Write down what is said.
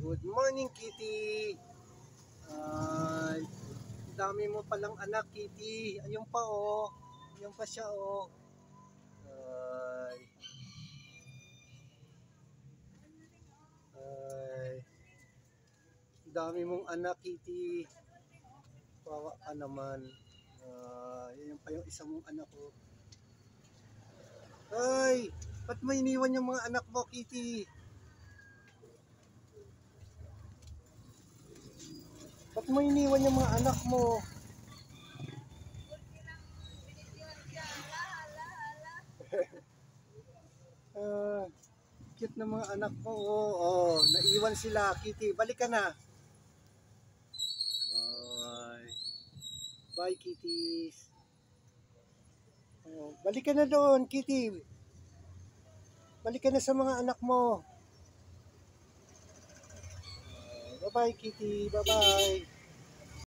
Good morning, Kitty. Ay, dami mo palang anak, Kitty. Ayun pa, oh. Ayun pa siya, oh. Ay. Ay. Dami mong anak, Kitty. Bawa ka naman. Ayun pa yung isa mong anak, oh. Ay, ba't mo iniwan yung mga anak mo, Kitty? Ba't mo iniwan yung mga anak mo? Cute na mga anak mo. Oh, naiwan sila, Kitty. Balik ka na. Bye. Bye, kitties. Oh, balik ka na doon, Kitty. Balik ka na sa mga anak mo. Bye-bye, Kitty. Bye-bye.